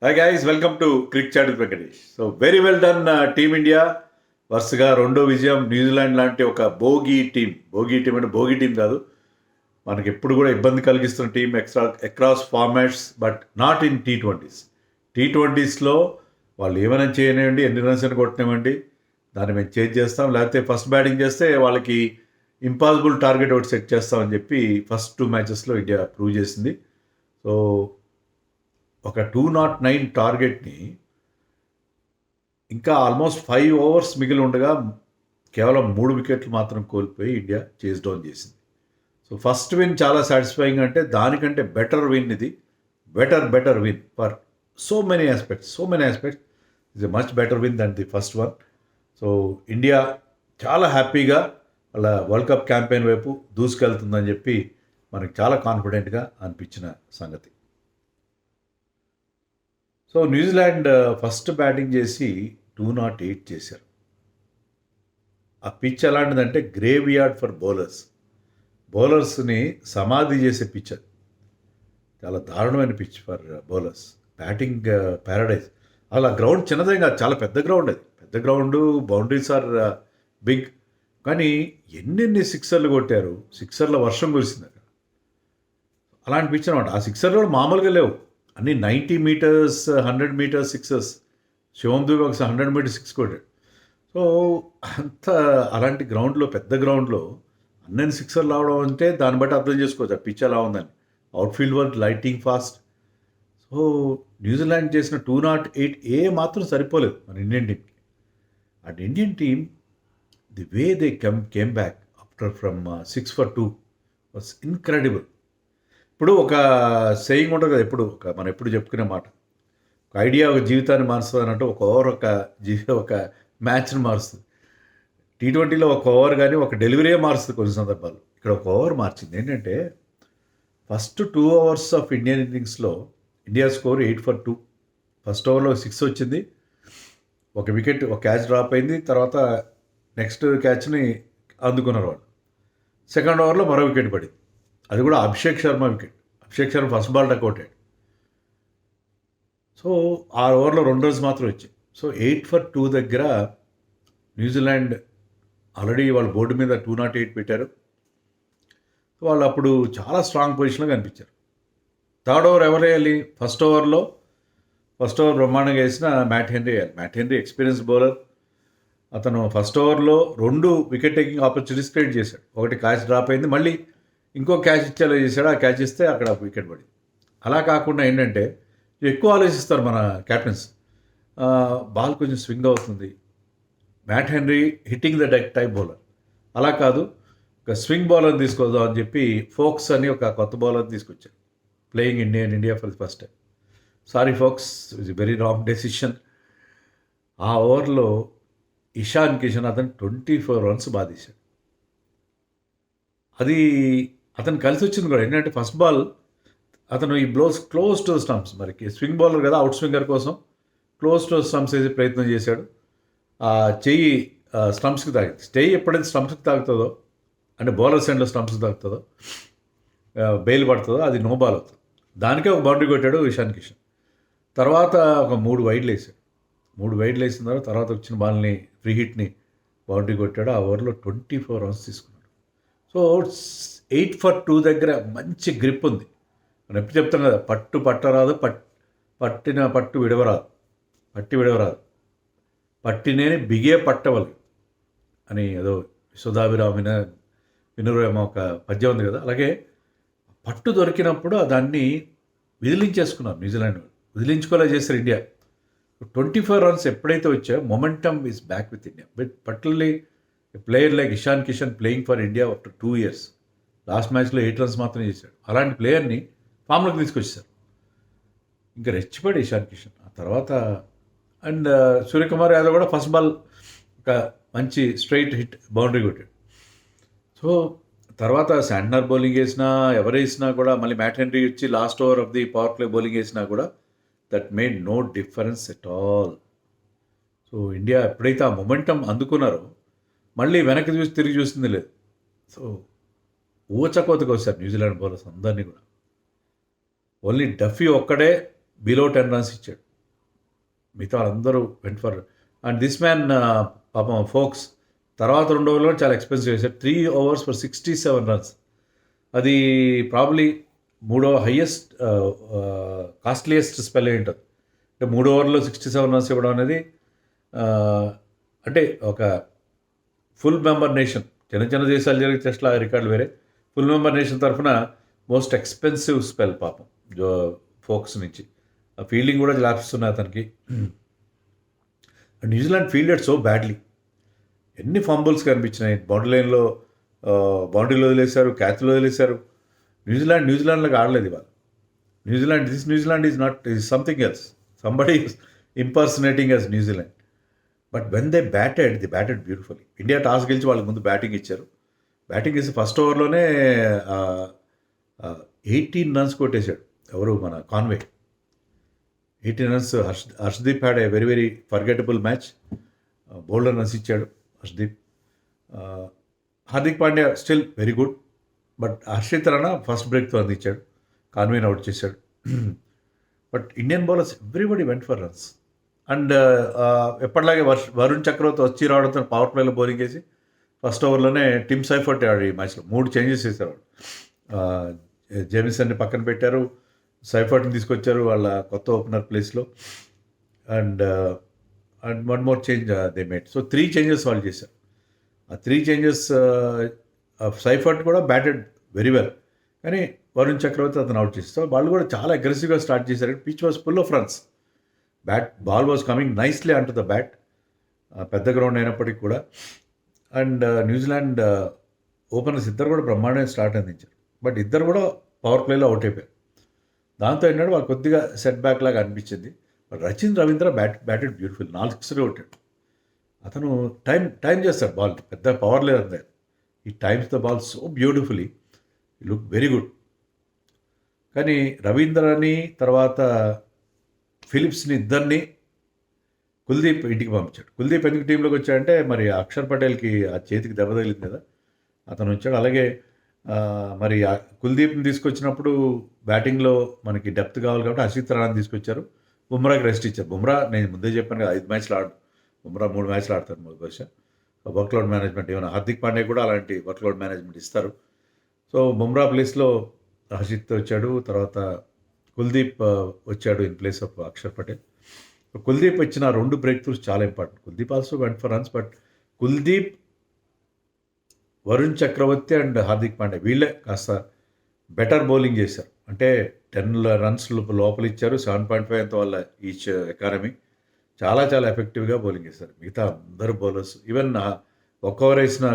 Hi guys, welcome to Cric Chat with Venkatesh. So very well done team India. వరుసగా రెండో విజయం. New Zealand లాంటి ఒక భోగి టీం అంటే భోగి టీం కాదు, మనకి ఎప్పుడు కూడా ఇబ్బంది కలిగిస్తున్న team across formats, but not in T ట్వంటీస్లో వాళ్ళు ఏమైనా చేయనివ్వండి, ఎన్ని రన్స్ అని కొట్టనివ్వండి, దాన్ని మేము చేంజ్ చేస్తాం. లేకపోతే ఫస్ట్ బ్యాటింగ్ చేస్తే వాళ్ళకి ఇంపాసిబుల్ టార్గెట్ ఒకటి సెట్ చేస్తామని చెప్పి ఫస్ట్ 2 మ్యాచెస్లో ఇండియా ప్రూవ్ చేసింది. సో ఒక 209 టార్గెట్ని ఇంకా ఆల్మోస్ట్ 5 ఓవర్స్ మిగిలి ఉండగా కేవలం 3 వికెట్లు మాత్రం కోల్పోయి ఇండియా చేజ్ డౌన్ చేసింది. సో ఫస్ట్ విన్ చాలా సాటిస్ఫైయింగ్, అంటే దానికంటే బెటర్ విన్ ఇది. Better win for so many aspects is a much better win than the first one. So India చాలా హ్యాపీగా వాళ్ళ వరల్డ్ కప్ క్యాంపెయిన్ వైపు దూసుకెళ్తుందని చెప్పి మనకి చాలా కాన్ఫిడెంట్గా అనిపించిన సంగతి. సో న్యూజిలాండ్ ఫస్ట్ బ్యాటింగ్ చేసి 208 చేశారు. ఆ పిచ్ ఎలాంటిదంటే గ్రేవ్ యార్డ్ ఫర్ బౌలర్స్ని సమాధి చేసే పిచ్. చాలా దారుణమైన pitch for bowlers. Batting Paradise. అలా గ్రౌండ్ చిన్నదేం కాదు, చాలా పెద్ద గ్రౌండ్ అది. పెద్ద గ్రౌండ్, బౌండరీస్ ఆర్ బిగ్. కానీ ఎన్నెన్ని సిక్సర్లు కొట్టారు, సిక్సర్ల వర్షం కురిసింది అక్కడ. అలాంటి పిచ్ అనమాట. ఆ సిక్సర్లు కూడా మామూలుగా లేవు, అన్ని 90 మీటర్స్, 100 మీటర్స్ సిక్సెస్. శివం దూబే ఒక 100 మీటర్ సిక్స్ కొట్టాడు. సో అంత అలాంటి గ్రౌండ్లో, పెద్ద గ్రౌండ్లో అన్నెన్ని సిక్సర్లు రావడం అంటే దాన్ని బట్టి అర్థం చేసుకోవచ్చు ఆ పిచ్ ఎలా ఉందని. Outfield work, lighting fast. So New Zealand చేసిన 208 మాత్రం సరిపోలేదు మన ఇండియన్ టీంకి. And Indian team the way they came back after from 6 for 2 was incredible. ఇప్పుడు ఒక సేయింగ్ ఉంటుంది కదా, మనం ఎప్పుడు చెప్పుకునే మాట, ఒక ఐడియా ఒక జీవితాన్ని మారుస్తుంది అన్నట్టు ఒక ఓవర్ ఒక మ్యాచ్ని మారుస్తుంది. టీ20లో ఒక ఓవర్ కానీ ఒక డెలివరీ మారుస్తుంది కొన్ని సందర్భాలు. ఇక్కడ ఒక ఓవర్ మార్చింది. ఏంటంటే ఫస్ట్ 2 hours ఆఫ్ ఇండియన్ ఇన్నింగ్స్లో ఇండియా స్కోర్ 8 for 2. ఫస్ట్ ఓవర్లో 6 వచ్చింది, ఒక వికెట్, ఒక క్యాచ్ డ్రాప్ అయింది. తర్వాత నెక్స్ట్ క్యాచ్ని అందుకున్నారు వాళ్ళు. సెకండ్ ఓవర్లో మరో వికెట్ పడింది, అది కూడా Abhishek Sharma wicket. Abhishek Sharma first ball duck out అయ్యాడు. సో 6 ఓవర్లో 2 runs మాత్రం వచ్చాయి. సో 8 for 2 దగ్గర న్యూజిలాండ్ ఆల్రెడీ వాళ్ళ బోర్డు మీద 208 పెట్టారు. వాళ్ళు అప్పుడు చాలా స్ట్రాంగ్ పొజిషన్లో కనిపించారు. థర్డ్ ఓవర్ ఎవరు వేయాలి? ఫస్ట్ ఓవర్ బ్రహ్మాండంగా వేసిన మ్యాట్ హెన్రీ వేయాలి. Matt Henry experience bowler. అతను ఫస్ట్ ఓవర్లో 2 వికెట్ టేకింగ్ ఆపర్చునిటీస్ క్రియేట్ చేశాడు. ఒకటి క్యాచ్ డ్రాప్ అయింది, మళ్ళీ ఇంకో క్యాచ్ ఇచ్చేలా చేశాడు. ఆ క్యాచ్ ఇస్తే అక్కడ వికెట్ పడింది. అలా కాకుండా ఏంటంటే ఎక్కువ ఆలోచిస్తారు మన క్యాప్టెన్స్. బాల్ కొంచెం స్వింగ్ అవుతుంది, Matt Henry hitting the deck type bowler. అలా కాదు, ఒక స్వింగ్ బౌలర్ తీసుకొద్దాం అని చెప్పి ఫోక్స్ అని ఒక కొత్త బౌలర్ తీసుకొచ్చారు, playing India for the first time. Sorry folks, it's very wrong decision. ఆ ఓవర్లో ఇషాన్ కిషన్ అతను 24 runs బాధేశాడు. అది అతను కలిసి వచ్చింది కూడా. ఏంటంటే ఫస్ట్ బాల్ అతను ఈ బ్లోస్ క్లోజ్ టు స్టంప్స్, మరి స్వింగ్ బౌలర్ కదా, అవుట్ స్వింగర్ కోసం క్లోజ్ టు స్టంప్స్ వేసే ప్రయత్నం చేశాడు. ఆ చెయ్యి స్టంప్స్కి తాగింది. చెయ్యి ఎప్పుడైతే స్టంప్స్కి తాగుతుందో, అంటే బౌలర్ సైడ్లో స్టంప్స్కి తాగుతుందో, బెయిల్ పడుతుందో, అది నో బాల్ అవుతుంది. దానికే ఒక బౌండరీ కొట్టాడు ఇషాన్ కిషన్. తర్వాత ఒక 3 వైడ్లు వేసాడు. 3 వైడ్లు వేసిన తర్వాత వచ్చిన బాల్ని, ఫ్రీ హిట్ని బౌండరీ కొట్టాడు. ఆ ఓవర్లో 24 runs తీసుకున్నాడు. సో 8 for 2 దగ్గర మంచి గ్రిప్ ఉంది. మనం ఎప్పుడు చెప్తాం కదా, పట్టరాదు, పట్టిన పట్టు విడవరాదు, పట్టినేని బిగే పట్టవలు అని ఏదో యశోదాభిరామిన వినురేమ ఒక పద్యం ఉంది కదా. అలాగే పట్టు దొరికినప్పుడు దాన్ని విదిలించేసుకున్నారు న్యూజిలాండ్. విదిలించుకోలే చేశారు ఇండియా. 24 runs ఎప్పుడైతే వచ్చాయో momentum is back with India. But particularly player like Ishan Kishan playing for India after 2 years. Last మ్యాచ్లో 8 runs మాత్రం చేశాడు. అలాంటి ప్లేయర్ని ఫామ్లోకి తీసుకొచ్చేసారు. ఇంకా రెచ్చిపడి ఇషాన్ కిషన్. ఆ తర్వాత అండ్ సూర్యకుమార్ యాదవ్ కూడా ఫస్ట్ బాల్ ఒక మంచి స్ట్రైట్ హిట్ బౌండరీ కొట్టాడు. సో తర్వాత శాంట్నర్ బౌలింగ్ వేసినా, ఎవరు వేసినా కూడా, మళ్ళీ మ్యాట్ హెన్రీ వచ్చి last over of the power play bowling వేసినా కూడా that made no difference at all. So India ఎప్పుడైతే ఆ మొమెంటం అందుకున్నారో మళ్ళీ వెనక్కి తిరిగి చూస్తుంది లేదు. సో ఊచకోతకు వచ్చారు న్యూజిలాండ్ బౌలర్స్ అందరినీ కూడా. ఓన్లీ డఫీ ఒక్కడే బిలో 10 runs ఇచ్చాడు. మిగతా వాళ్ళందరూ went for and this man పాపం ఫోక్స్ తర్వాత 2 ఓవర్లో చాలా ఎక్స్పెన్సివ్ వేశారు. 3 overs ఫర్ 67 runs. అది ప్రాబ్లీ మూడో హయ్యెస్ట్ కాస్ట్లీయెస్ట్ స్పెల్ అయి ఉంటుంది. అంటే 3 ఓవర్లో 67 runs ఇవ్వడం అనేది అంటే ఒక ఫుల్ మెంబర్ నేషన్, చిన్న చిన్న దేశాలు జరిగే టెస్ట్ల రికార్డులు వేరే, ఫుల్ మెంబర్ నేషన్ తరఫున మోస్ట్ ఎక్స్పెన్సివ్ స్పెల్ పాపం ఫోక్స్ నుంచి. ఆ ఫీల్డింగ్ కూడా లాభిస్తున్నాయి అతనికి. న్యూజిలాండ్ ఫీల్డెడ్ సో బ్యాడ్లీ, ఎన్ని ఫంబుల్స్ కనిపించినాయి. బౌండరీ లైన్లో బౌండరీలో వదిలేశారు, క్యాచ్లో వదిలేశారు. న్యూజిలాండ్లోకి ఆడలేదు ఇవాళ. New Zealand is not is something else. Somebody impersonating as New Zealand. But when they batted beautifully. India toss గెలిచి వాళ్ళకి ముందు బ్యాటింగ్ ఇచ్చారు. బ్యాటింగ్ ఇస్తే ఫస్ట్ ఓవర్లోనే 18 runs కొట్టేశాడు ఎవరు, మన Conway. 18 runs. Harshdeep had a very very forgettable match. బౌల్డర్ రన్స్ ఇచ్చాడు Harshdeep. Hardik Pandya still very good, but Harshit Rana first బ్రేక్తో అందించాడు, కాన్వేని అవుట్ చేశాడు. But Indian bowlers everybody went for runs. And ఎప్పటిలాగే వరుణ్ చక్రవర్తి వచ్చి రావడంతో పవర్ ప్లేలో బౌలింగ్ వేసి ఫస్ట్ ఓవర్లోనే టిమ్ సైఫర్ట్ ఆడు ఈ మ్యాచ్లో 3 చేంజెస్ చేశారు. జేమిసన్ని పక్కన పెట్టారు, సైఫర్ట్ని తీసుకొచ్చారు వాళ్ళ కొత్త ఓపెనర్ ప్లేస్లో. And one more change they made. So 3 changes వాళ్ళు చేశారు. ఆ 3 changes సైఫర్ట్ కూడా బ్యాటెడ్ వెరీ వెల్, కానీ వరుణ్ చక్రవర్తి అతను అవుట్ చేస్తారు. వాళ్ళు కూడా చాలా అగ్రెసివ్గా స్టార్ట్ చేశారు. Pitch was full of runs. Ball was coming nicely unto the bat. పెద్ద గ్రౌండ్ అయినప్పటికీ కూడా. అండ్ న్యూజిలాండ్ ఓపెనర్స్ ఇద్దరు కూడా బ్రహ్మాండంగా స్టార్ట్ అందించారు. బట్ ఇద్దరు కూడా పవర్ ప్లేలో అవుట్ అయిపోయారు. దాంతో ఏంటంటే వాళ్ళు కొద్దిగా సెట్ బ్యాక్ లాగా అనిపించింది. Rachin Ravindra batted beautiful. 4 6 కొట్టాడు. అతను టైం చేస్తాడు బాల్, పెద్ద పవర్ లేదు అంతే. ఈ times the ball so beautifully, look very good. కానీ రవీంద్రని తర్వాత ఫిలిప్స్ని ఇద్దరిని కుల్దీప్ ఇంటికి పంపించాడు. కుల్దీప్ ఎందుకు టీంలోకి వచ్చాడంటే మరి అక్షర్ పటేల్కి ఆ చేతికి దెబ్బ తగిలింది కదా, అతను వచ్చాడు. అలాగే మరి కుల్దీప్ని తీసుకొచ్చినప్పుడు బ్యాటింగ్లో మనకి డెప్త్ కావాలి కాబట్టి హర్షిత్ రాణాని తీసుకొచ్చారు. బుమ్రాకి రెస్ట్ ఇచ్చారు. బుమ్రా నేను ముందే చెప్పాను కదా 5 మ్యాచ్లు ఆడు, బుమ్రా 3 మ్యాచ్లు ఆడతారు బహుశా. వర్క్లోడ్ మేనేజ్మెంట్ ఏమైనా హార్దిక్ పాండ్యా కూడా అలాంటి వర్క్లోడ్ మేనేజ్మెంట్ ఇస్తారు. సో బుమ్రా ప్లేస్లో హర్షిత్ వచ్చాడు. తర్వాత కుల్దీప్ వచ్చాడు in place of Axar Patel. Kuldeep ఇచ్చిన 2 బ్రేక్ త్రూస్ చాలా important. Kuldeep also went for runs, but Kuldeep, Varun Chakravarthy and Hardik Pandya వీళ్ళే కాస్త బెటర్ బౌలింగ్ చేశారు. అంటే 10 runs లోపల ఇచ్చారు. 7.5 అంత వాళ్ళ ఈచ్ ఎకానమీ. చాలా చాలా ఎఫెక్టివ్గా బౌలింగ్ చేశారు మిగతా అందరు బౌలర్స్. ఈవెన్ ఒక్క ఓవర్ వేసిన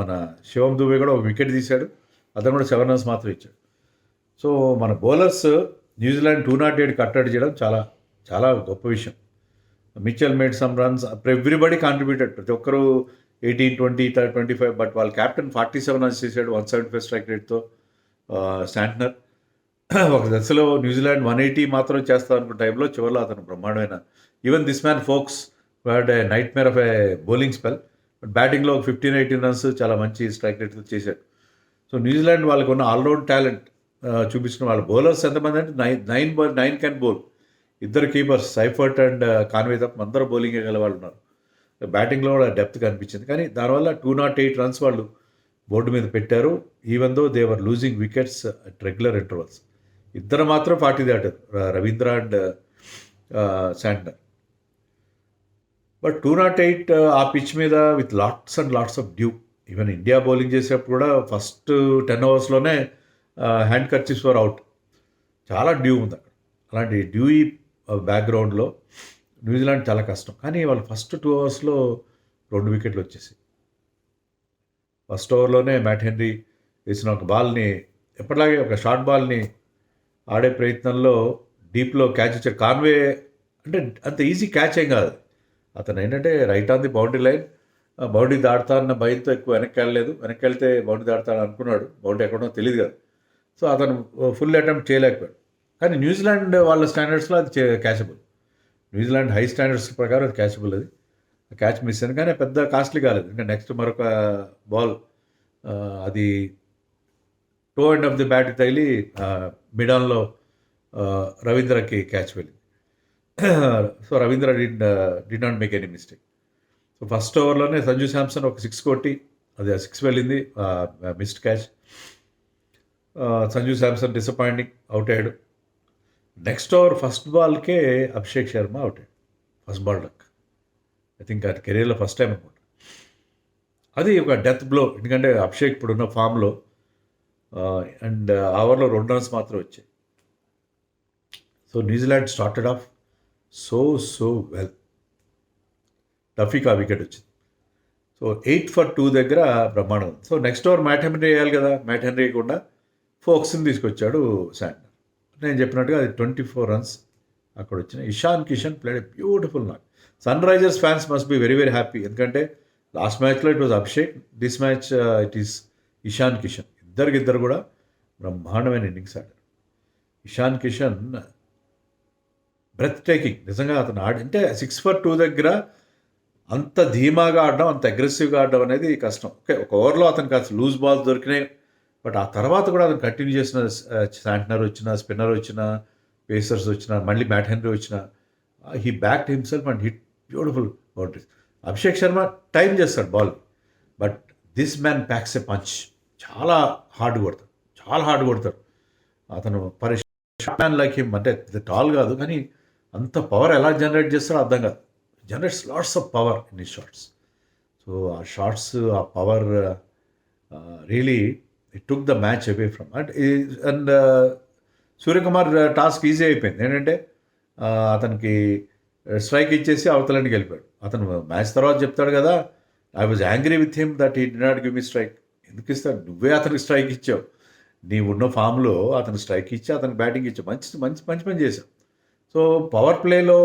మన శివం దుబే కూడా ఒక వికెట్ తీశాడు. అతను కూడా 7 runs మాత్రం ఇచ్చాడు. సో మన బౌలర్స్ న్యూజిలాండ్ 208 కట్టడి చేయడం చాలా చాలా గొప్ప విషయం. Mitchell made some runs, everybody contributed. ప్రతి ఒక్కరు 18, 20, 25. బట్ వాళ్ళ క్యాప్టెన్ 47 runs చేశాడు 175 స్ట్రైక్ రేట్తో. శాంట్నర్ ఒక దశలో న్యూజిలాండ్ 180 మాత్రం చేస్తారు అనుకున్న టైంలో చివరిలో అతను బ్రహ్మాండమైన, even this man Foulkes had a nightmare of a bowling spell. But బ్యాటింగ్లో 15-18 runs చాలా మంచి స్ట్రైక్ రేట్తో చేశాడు. సో న్యూజిలాండ్ వాళ్ళకు ఉన్న ఆల్రౌండ్ టాలెంట్ చూపించిన వాళ్ళ బౌలర్స్ ఎంతమంది అంటే 9 can bowl. 2 keepers సైఫర్ట్ and Conway తప్ప అందరూ బౌలింగ్ గల వాళ్ళు ఉన్నారు. బ్యాటింగ్లో కూడా డెప్త్ కనిపించింది. కానీ దానివల్ల 208 runs వాళ్ళు బోర్డు మీద పెట్టారు. Even though they were losing wickets at regular intervals. ఇద్దరు మాత్రం 40 దాటారు, రవీంద్ర అండ్ శాంట్నర్. బట్ 208 ఆ పిచ్ మీద with lots and lots of due. Even India bowling చేసేటప్పుడు కూడా ఫస్ట్ 10 overs హ్యాండ్ కర్చీఫ్స్ వర్ అవుట్. చాలా డ్యూ ఉంది అక్కడ. అలాంటి డ్యూయి బ్యాక్గ్రౌండ్లో న్యూజిలాండ్ చాలా కష్టం. కానీ వాళ్ళు ఫస్ట్ 2 overs 2 వికెట్లు వచ్చేసాయి. ఫస్ట్ ఓవర్లోనే మ్యాట్ హెన్రీ వేసిన ఒక బాల్ని, ఎప్పటిలాగే ఒక షార్ట్ బాల్ని ఆడే ప్రయత్నంలో డీప్లో క్యాచ్ ఇచ్చాడు. కాన్వే అంటే అంత ఈజీ క్యాచ్ ఏం కాదు. అతను ఏంటంటే right on the boundary line, boundary దాడతానన్న భయంతో ఎక్కువ వెనక్కి వెళ్ళలేదు. వెనక్కి వెళ్తే బౌండరీ దాడతాను అనుకున్నాడు, బౌండరీ ఎక్కడో తెలియదు కదా. సో అతను ఫుల్ అటెంప్ట్ చేయలేకపోయాడు. కానీ న్యూజిలాండ్ వాళ్ళ స్టాండర్డ్స్లో అది క్యాచబుల్. న్యూజిలాండ్ హై స్టాండర్డ్స్ ప్రకారం అది క్యాచబుల్. అది క్యాచ్ మిస్ అయింది, కానీ పెద్ద కాస్ట్లీ కాలేదు. ఇంకా నెక్స్ట్ మరొక బాల్ అది toe end of the bat తగిలి మిడాన్లో రవీంద్రకి క్యాచ్ వెళ్ళింది. So Ravindra did not make any mistake. So first ఓవర్లోనే సంజు శాంసన్ ఒక 6 కొట్టి, అది ఆ 6 వెళ్ళింది, missed catch. Sanju Samson disappointing, out అయ్యాడు. నెక్స్ట్ ఓవర్ ఫస్ట్ బాల్కే అభిషేక్ శర్మ అవుట్ అయ్యాడు, first ball duck. I think అది కెరీర్లో ఫస్ట్ టైం అనుకుంటా. అది ఒక డెత్ బ్లో, ఎందుకంటే అభిషేక్ ఇప్పుడున్న ఫామ్లో అండ్ ఓవర్లో 2 runs మాత్రం వచ్చాయి. So New Zealand started off so well. డఫీకి ఆ వికెట్ వచ్చింది. సో 8 for 2 దగ్గర బ్రహ్మాండం. So next over Matt Henry వేయాలి కదా, మ్యాట్ హెన్రీ వేయకుండా ఫోక్స్ని తీసుకొచ్చాడు శాంట్నర్. నేను చెప్పినట్టుగా అది 24 runs అక్కడ వచ్చినాయి. Ishan Kishan played a beautiful knock. Sunrisers fans must be very very happy, ఎందుకంటే లాస్ట్ మ్యాచ్లో it was Abhishek, this match it is Ishan Kishan. ఇద్దరు కూడా బ్రహ్మాండమైన ఇన్నింగ్స్ ఆడారు. ఇషాన్ కిషన్ బ్రెత్ టేకింగ్ నిజంగా. అతను అంటే 6 for 2 దగ్గర అంత ధీమాగా ఆడడం, అంత అగ్రెసివ్గా ఆడడం అనేది కష్టం. ఓకే, ఒక ఓవర్లో అతనికి అసలు లూజ్ బాల్స్ దొరికినాయి, బట్ ఆ తర్వాత కూడా అతను కంటిన్యూ చేసిన, శాంట్నర్ వచ్చిన, స్పిన్నర్ వచ్చిన, పేసర్స్ వచ్చిన, మళ్ళీ మ్యాట్ హెన్రీ వచ్చిన, he backed himself and hit beautiful boundaries. Abhishek Sharma time చేస్తాడు ball, but this man packs a punch. చాలా హార్డ్ కొడతాడు అతను. మ్యాన్ లైక్ హిమ్, అంటే టాల్ కాదు కానీ అంత పవర్ ఎలా జనరేట్ చేస్తాడో అర్థం కాదు. Generates lots of power in ఈ షాట్స్. సో ఆ షాట్స్, ఆ power really it took the match away from and Suryakumar task easy అయిపోయింది. ఏంటంటే అతనికి స్ట్రైక్ ఇచ్చేసి అవతలని గెలిపాడు. అతను మ్యాచ్ తర్వాత చెప్తాడు కదా, I was angry with him that he did not give me strike. ఎందుకు ఇస్తాడు, నువ్వే అతనికి స్ట్రైక్ ఇచ్చావు. నీవు ఉన్న ఫామ్లో అతను స్ట్రైక్ ఇచ్చి అతనికి బ్యాటింగ్ ఇచ్చావు, మంచి పని చేశావు. సో పవర్ ప్లేలో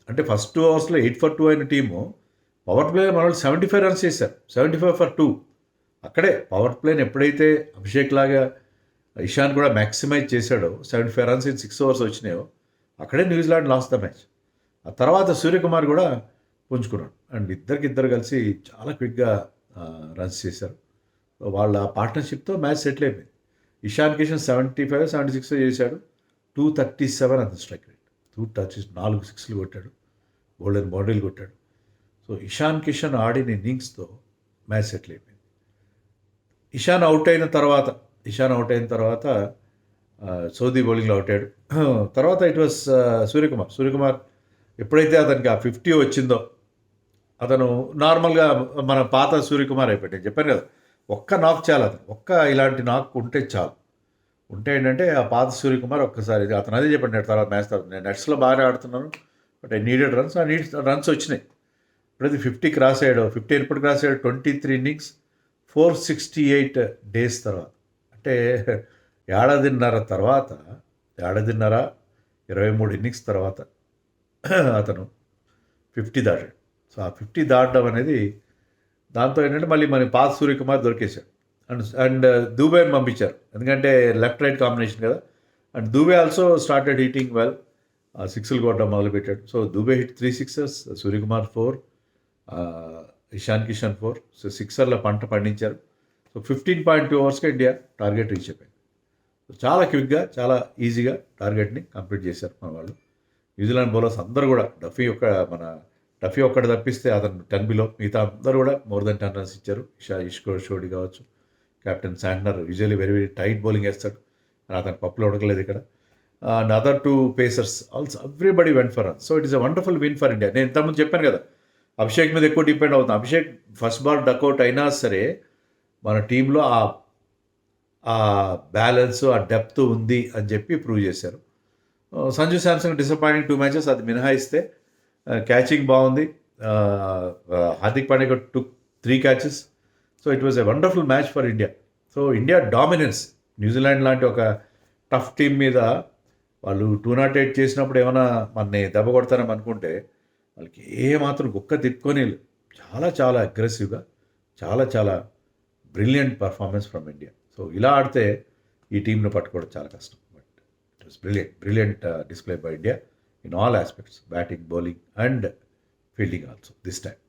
అంటే ఫస్ట్ 2 ఓవర్స్లో 8 for 2 అయిన టీము పవర్ ప్లేలో మన వాళ్ళు 75 runs చేశారు, 75 for 2. అక్కడే పవర్ ప్లేని ఎప్పుడైతే అభిషేక్ లాగా ఇషాన్ కూడా మ్యాక్సిమైజ్ చేశాడో, 75 runs in 6 overs వచ్చినాయో, అక్కడే న్యూజిలాండ్ లాస్ట్ ద మ్యాచ్. ఆ తర్వాత సూర్యకుమార్ కూడా పుంజుకున్నాడు అండ్ ఇద్దరు కలిసి చాలా క్విక్గా రన్స్ చేశారు. వాళ్ళ పార్ట్నర్షిప్తో మ్యాచ్ సెటిల్ అయిపోయింది. ఇషాన్ కిషన్ 75, 76 చేశాడు, 237 అంత స్ట్రైక్ రేట్, 4 6లు కొట్టాడు, గోల్డెన్ బౌండరీలు కొట్టాడు. సో ఇషాన్ కిషన్ ఆడిన ఇన్నింగ్స్తో మ్యాచ్ సెటిల్ అయిపోయింది. ఇషాన్ అవుట్ అయిన తర్వాత సౌదీ బౌలింగ్లో అవుట్ అయ్యాడు. తర్వాత ఇట్ వాస్ సూర్యకుమార్ ఎప్పుడైతే అతనికి ఆ 50 వచ్చిందో, అతను నార్మల్గా మన పాత సూర్యకుమార్ అయిపోయాడు. నేను చెప్పాను కదా, ఒక్క నాక్ చాలు, అతను ఇలాంటి నాక్ ఉంటే చాలు. ఉంటే ఏంటంటే ఆ పాత సూర్యకుమార్ ఒక్కసారి అతను అదే చెప్పండి తర్వాత మ్యాచ్ తర్వాత, నేను నెట్స్లో బాగా ఆడుతున్నాను బట్ ఐ నీడెడ్ రన్స్, ఆ రన్స్ వచ్చినాయి. ఇప్పుడైతే 50 క్రాస్ అయ్యాడు. 50 ఎప్పుడు క్రాస్ అయ్యాడు? 23 innings 468 days తర్వాత, అంటే ఏడాదిన్నర 23 innings తర్వాత అతను 50 దాటాడు. సో ఆ 50 దాటడం అనేది, దాంతో ఏంటంటే మళ్ళీ మన పాత సూర్యకుమార్ దొరికేశాడు. అండ్ దూబేని పంపించారు, ఎందుకంటే లెఫ్ట్ రైట్ కాంబినేషన్ కదా. And Dube also started hitting well, 6లు కొట్టడం మొదలుపెట్టాడు. So Dube hit 3 sixes, Suryakumar 4, Ishan Kishan 4. So 6 పంట పండించారు. సో 15.2 oversకి ఇండియా టార్గెట్ రీచ్ అయిపోయింది. సో చాలా క్విక్గా, చాలా ఈజీగా టార్గెట్ని కంప్లీట్ చేశారు మన వాళ్ళు. న్యూజిలాండ్ బౌలర్స్ అందరూ కూడా, డఫీ ఒక్కటి తప్పిస్తే అతను 10 below, మిగతా అందరూ కూడా మోర్ దెన్ 10 runs ఇచ్చారు. ఇష్కో షోడి కావచ్చు, captain Santner usually very very tight bowling వేస్తాడు, అతను పప్పులు ఉడకలేదు ఇక్కడ. And other 2 pacers also, everybody went for run. So it is a wonderful win for India. నేను ఇంతకుముందు చెప్పాను కదా, అభిషేక్ మీద ఎక్కువ డిపెండ్ అవుతుంది. అభిషేక్ ఫస్ట్ బాల్ డక్అవుట్ అయినా సరే మన టీంలో ఆ బ్యాలెన్స్, ఆ డెప్త్ ఉంది అని చెప్పి ప్రూవ్ చేశారు. సంజు శాంసన్ డిసప్పాయింటింగ్ 2 matches, అది మినహాయిస్తే క్యాచింగ్ బాగుంది. హార్దిక్ పాండ్యా టుక్ 3 catches. So it was a wonderful match for India. So India dominance, New Zealand లాంటి ఒక టఫ్ టీం మీద వాళ్ళు 208 చేసినప్పుడు ఏమైనా మనని దెబ్బ కొడతారని అనుకుంటే, వాళ్ళకి ఏమాత్రం గుక్క తిప్పుకొని చాలా అగ్రెసివ్గా, చాలా brilliant performance from India. So ఇలా ఆడితే ఈ టీంను పట్టుకోవడం చాలా కష్టం. But it was brilliant display by India in all aspects, batting, bowling and fielding also this time.